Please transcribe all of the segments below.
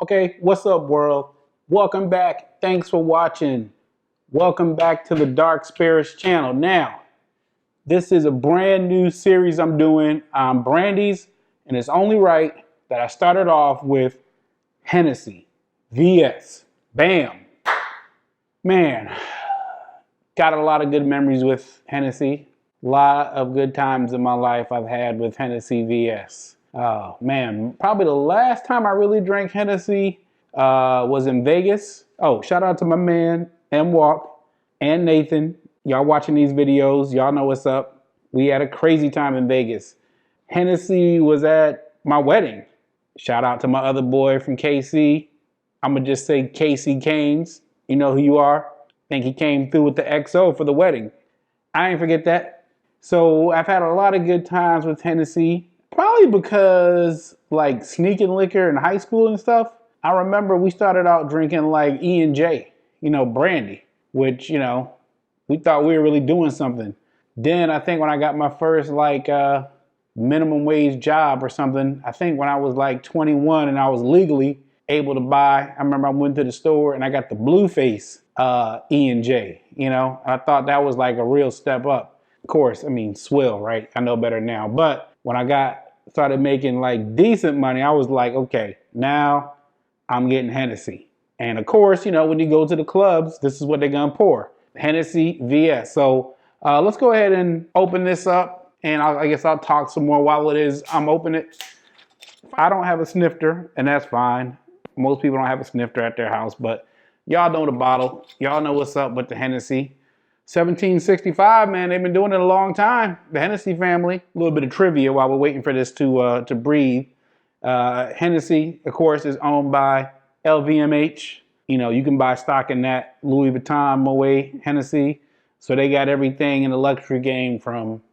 Okay, what's up, world? Welcome back. Thanks for watching. Welcome back to the Dark Spirits channel. Now, this is a brand new series I'm doing on brandies, and it's only right that I started off with Hennessy, VS. Bam. Man, got a lot of good memories with Hennessy. A lot of good times in my life I've had with Hennessy VS. Oh man, probably the last time I really drank Hennessy was in Vegas. Oh, shout out to my man M Walk and Nathan. Y'all watching these videos, y'all know what's up. We had a crazy time in Vegas. Hennessy was at my wedding. Shout out to my other boy from KC. I'ma just say Casey Canes. You know who you are. Think he came through with the XO for the wedding. I ain't forget that. So I've had a lot of good times with Hennessy. Probably because like sneaking liquor in high school and stuff. I remember we started out drinking like E&J, Brandy, which, we thought we were really doing something. Then I think when I got my first like minimum wage job or something, I think when I was like 21 and I was legally able to buy, I remember I went to the store and I got the Blueface E&J, I thought that was like a real step up. Of course, I mean, swill, right? I know better now. But when I started making like decent money, I was like, okay, now I'm getting Hennessy. And of course, when you go to the clubs, this is what they're gonna pour. Hennessy VS. So let's go ahead and open this up. And I guess I'll talk some more while I'm opening it. I don't have a snifter, and that's fine. Most people don't have a snifter at their house, but y'all know the bottle. Y'all know what's up with the Hennessy. 1765, man, they've been doing it a long time. The Hennessy family. A little bit of trivia while we're waiting for this to breathe. Hennessy, of course, is owned by LVMH. You can buy stock in that. Louis Vuitton, Moët Hennessy. So they got everything in the luxury game from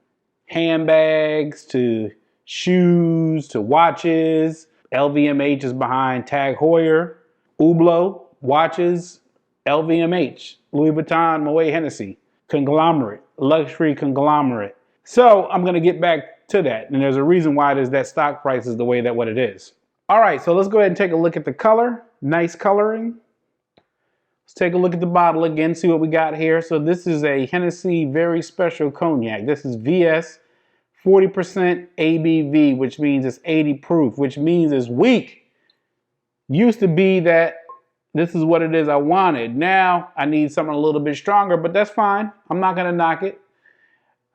handbags to shoes to watches. LVMH is behind Tag Heuer, Hublot, watches, LVMH, Louis Vuitton, Moët Hennessy, conglomerate, luxury conglomerate. So I'm going to get back to that. And there's a reason why that stock price is the way that what it is. All right, so let's go ahead and take a look at the color. Nice coloring. Let's take a look at the bottle again, see what we got here. So this is a Hennessy very special cognac. This is VS, 40% ABV, which means it's 80 proof, which means it's weak. Used to be that this is what it is I wanted. Now I need something a little bit stronger, but that's fine. I'm not going to knock it.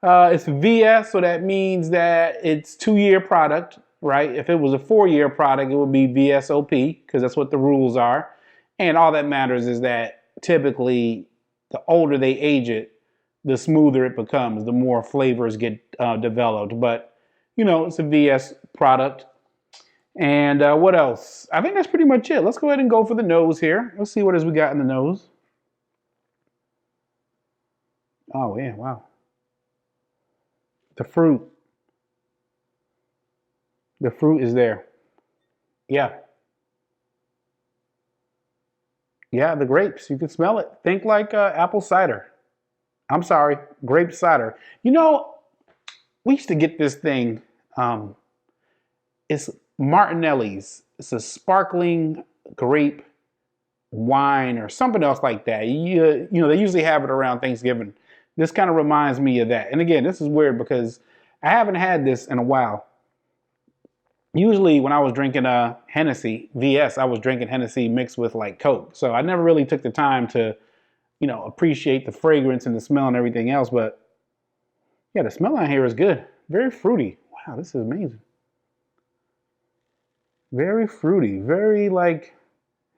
It's VS, so that means that it's 2-year product, right? If it was a 4-year product, it would be VSOP because that's what the rules are. And all that matters is that typically the older they age it, the smoother it becomes, the more flavors get developed. But, it's a VS product. And what else? I think that's pretty much it. Let's go ahead and go for the nose here. Let's see what else we got in the nose. Oh, yeah, wow. The fruit. The fruit is there. Yeah. Yeah, the grapes. You can smell it. Think like apple cider. I'm sorry, grape cider. We used to get this thing. It's Martinelli's. It's a sparkling grape wine or something else like that. They usually have it around Thanksgiving. This kind of reminds me of that. And again, this is weird because I haven't had this in a while. Usually when I was drinking Hennessy VS, I was drinking Hennessy mixed with like Coke. So I never really took the time to, appreciate the fragrance and the smell and everything else. But yeah, the smell on here is good. Very fruity. Wow, this is amazing. Very fruity. Very like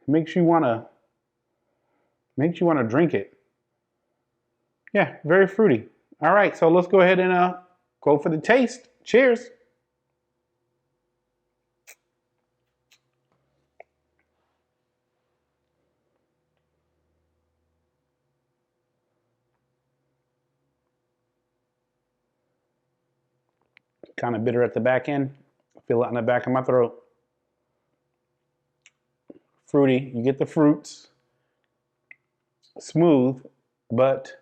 makes you wanna drink it. Yeah, very fruity. All right, so let's go ahead and go for the taste. Cheers. Kind of bitter at the back end. I feel it on the back of my throat. Fruity, you get the fruits. Smooth, but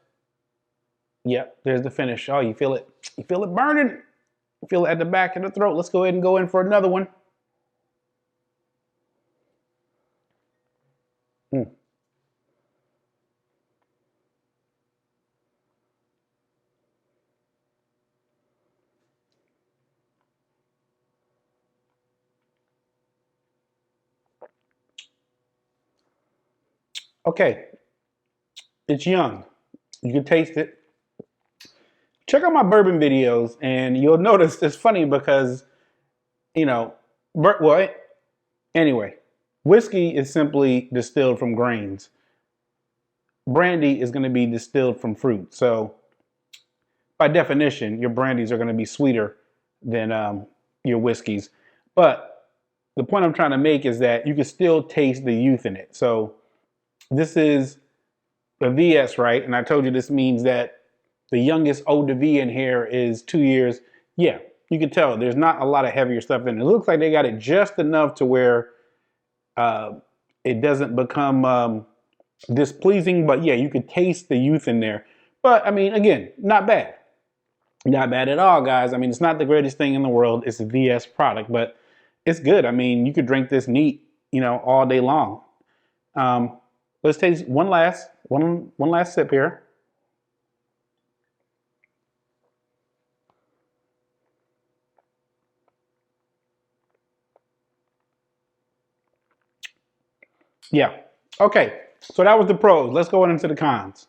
yeah, there's the finish. Oh, you feel it. You feel it burning. You feel it at the back of the throat. Let's go ahead and go in for another one. Okay, it's young. You can taste it. Check out my bourbon videos, and you'll notice it's funny because, you know, well, anyway, whiskey is simply distilled from grains. Brandy is going to be distilled from fruit. So, by definition, your brandies are going to be sweeter than your whiskeys. But the point I'm trying to make is that you can still taste the youth in it. So, this is a VS, right? And I told you this means that the youngest eau de vie in here is 2 years. Yeah, you can tell there's not a lot of heavier stuff in it. It looks like they got it just enough to where it doesn't become displeasing. But yeah, you could taste the youth in there. But I mean, again, not bad. Not bad at all, guys. I mean, it's not the greatest thing in the world. It's a VS product, but it's good. I mean, you could drink this neat, all day long. Let's taste one last sip here. Yeah. Okay. So that was the pros. Let's go into the cons.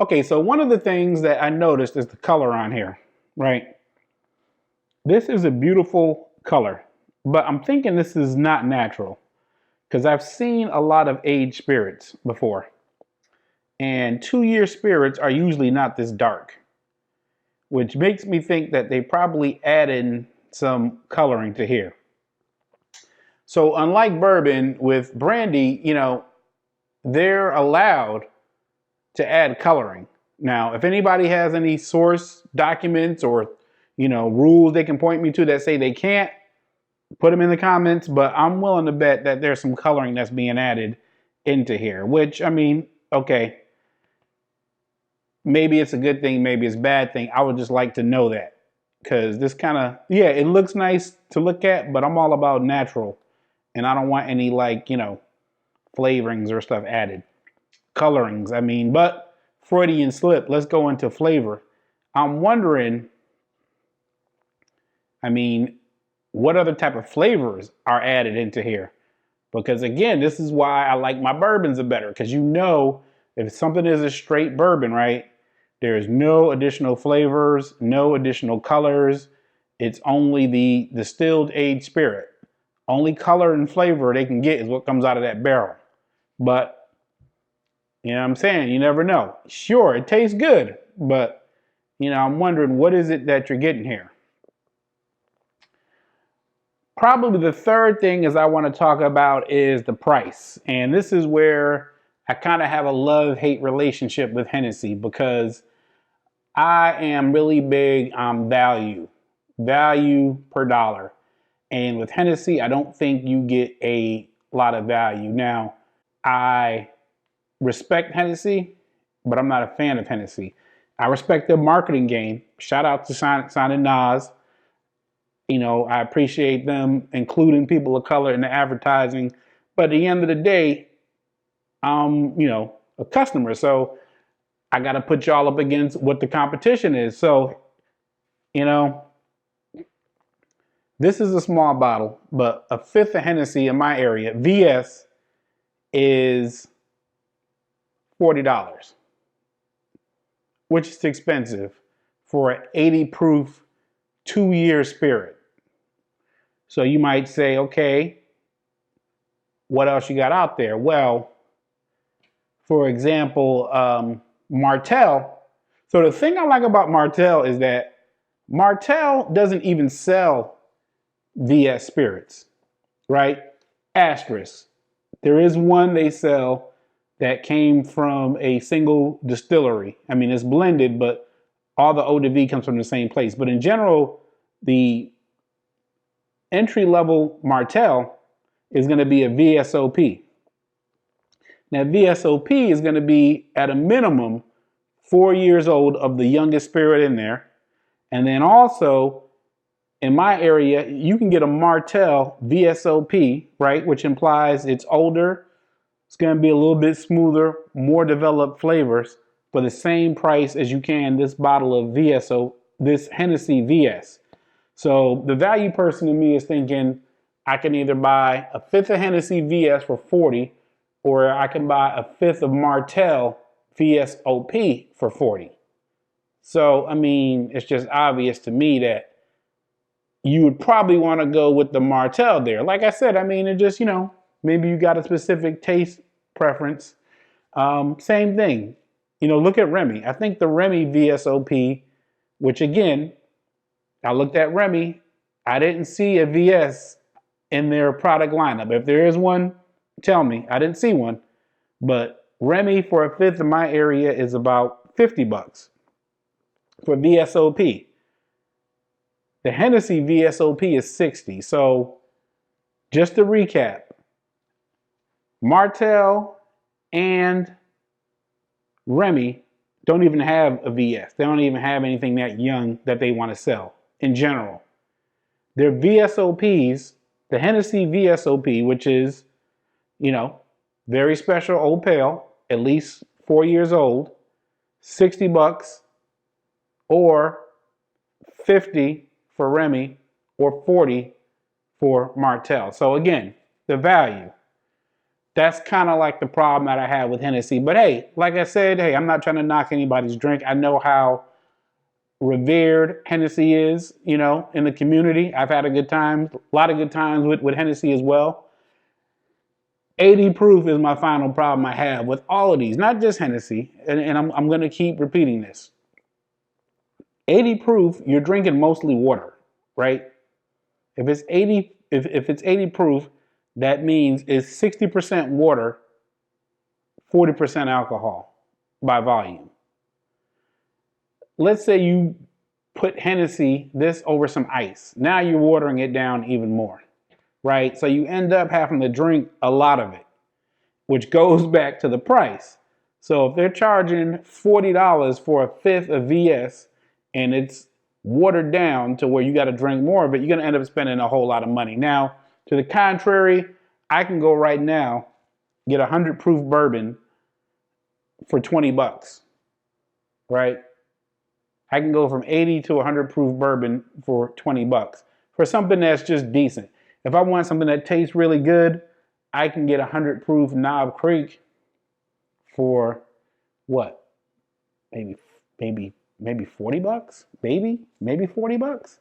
Okay. So one of the things that I noticed is the color on here, right? This is a beautiful color, but I'm thinking this is not natural because I've seen a lot of aged spirits before. And 2-year spirits are usually not this dark, which makes me think that they probably added some coloring to here. So unlike bourbon, with brandy, they're allowed to add coloring. Now, if anybody has any source documents or, rules they can point me to that say they can't, put them in the comments, but I'm willing to bet that there's some coloring that's being added into here, which, I mean, okay, maybe it's a good thing, maybe it's a bad thing. I would just like to know that because this kind of, yeah, it looks nice to look at, but I'm all about natural. And I don't want any flavorings or stuff added. Colorings, I mean, but Freudian slip, let's go into flavor. I'm wondering, what other type of flavors are added into here? Because again, this is why I like my bourbons better. Because if something is a straight bourbon, right? There's no additional flavors, no additional colors. It's only the distilled aged spirit. Only color and flavor they can get is what comes out of that barrel. But, you know what I'm saying? You never know. Sure, it tastes good, but, I'm wondering what is it that you're getting here? Probably the third thing is I want to talk about is the price. And this is where I kind of have a love-hate relationship with Hennessy because I am really big on value per dollar. And with Hennessy, I don't think you get a lot of value. Now, I respect Hennessy, but I'm not a fan of Hennessy. I respect their marketing game. Shout out to Sign Nas. I appreciate them including people of color in the advertising. But at the end of the day, I'm, a customer. So I got to put y'all up against what the competition is. So, this is a small bottle, but a fifth of Hennessy in my area, VS, is $40, which is expensive for an 80 proof 2-year spirit. So you might say, okay, what else you got out there? Well, for example, Martell. So the thing I like about Martell is that Martell doesn't even sell VS spirits, right? Asterisk. There is one they sell that came from a single distillery. It's blended, but all the eau de vie comes from the same place. But in general, the entry-level Martell is going to be a VSOP. Now, VSOP is going to be at a minimum 4 years old of the youngest spirit in there. And then also, in my area, you can get a Martell VSOP, right? Which implies it's older. It's going to be a little bit smoother, more developed flavors for the same price as you can this bottle of this Hennessy VS. So the value person in me is thinking I can either buy a fifth of Hennessy VS for $40 or I can buy a fifth of Martell VSOP for 40. So, I mean, it's just obvious to me that you would probably want to go with the Martell there. Like I said, I mean, it just, maybe you got a specific taste preference. Same thing. Look at Remy. I think the Remy VSOP, which again, I looked at Remy, I didn't see a VS in their product lineup. If there is one, tell me. I didn't see one. But Remy for a fifth in my area is about $50 for VSOP. The Hennessy VSOP is 60. So just to recap, Martell and Remy don't even have a VS. They don't even have anything that young that they want to sell in general. Their VSOPs, the Hennessy VSOP, which is, very special old pale, at least 4 years old, $60 or 50 for Remy or 40 for Martell. So again, the value. That's kind of like the problem that I have with Hennessy. But hey, like I said, I'm not trying to knock anybody's drink. I know how revered Hennessy is, in the community. I've had a lot of good times with Hennessy as well. 80 proof is my final problem I have with all of these, not just Hennessy. And I'm going to keep repeating this. 80 proof, you're drinking mostly water, right? If it's 80 proof, that means it's 60% water, 40% alcohol by volume. Let's say you put Hennessy this over some ice. Now you're watering it down even more, right? So you end up having to drink a lot of it, which goes back to the price. So if they're charging $40 for a fifth of VS and it's watered down to where you got to drink more of it, you're going to end up spending a whole lot of money. Now, to the contrary, I can go right now, get 100 proof bourbon for $20, right? I can go from 80 to 100 proof bourbon for $20 for something that's just decent. If I want something that tastes really good, I can get 100 proof Knob Creek for what? Maybe $40, maybe $40,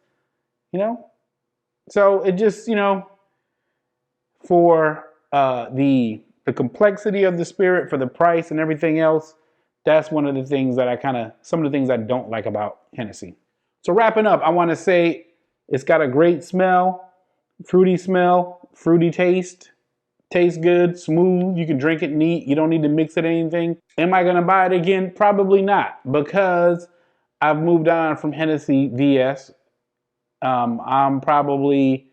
So it just, for the complexity of the spirit, for the price and everything else, that's one of the things that some of the things I don't like about Hennessy. So wrapping up, I want to say it's got a great smell, fruity taste, tastes good, smooth. You can drink it neat. You don't need to mix it anything. Am I going to buy it again? Probably not, because I've moved on from Hennessy VS. I'm probably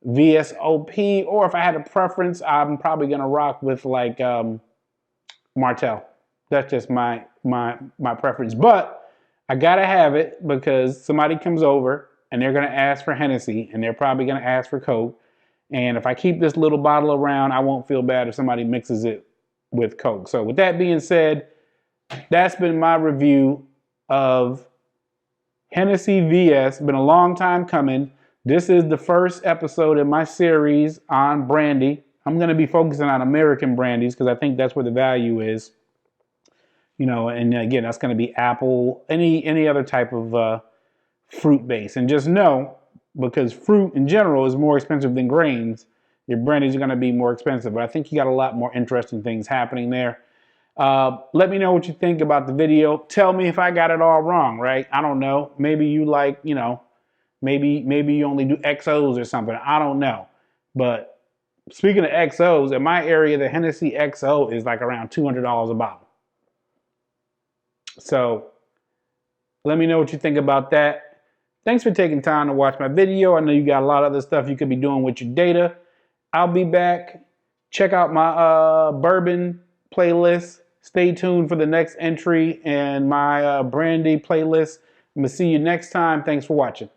VSOP, or if I had a preference, I'm probably going to rock with like Martell. That's just my preference. But I got to have it because somebody comes over and they're going to ask for Hennessy and they're probably going to ask for Coke. And if I keep this little bottle around, I won't feel bad if somebody mixes it with Coke. So with that being said, that's been my review of Hennessy VS. Been a long time coming. This is the first episode in my series on brandy. I'm going to be focusing on American brandies because I think that's where the value is. And again, that's going to be apple, any other type of fruit base. And just know, because fruit in general is more expensive than grains, your brandies are going to be more expensive. But I think you got a lot more interesting things happening there. Let me know what you think about the video. Tell me if I got it all wrong, right? I don't know. Maybe you like, maybe you only do XOs or something. I don't know. But speaking of XOs, in my area, the Hennessy XO is like around $200 a bottle. So let me know what you think about that. Thanks for taking time to watch my video. I know you got a lot of other stuff you could be doing with your data. I'll be back. Check out my bourbon playlist. Stay tuned for the next entry in my brandy playlist. I'm going to see you next time. Thanks for watching.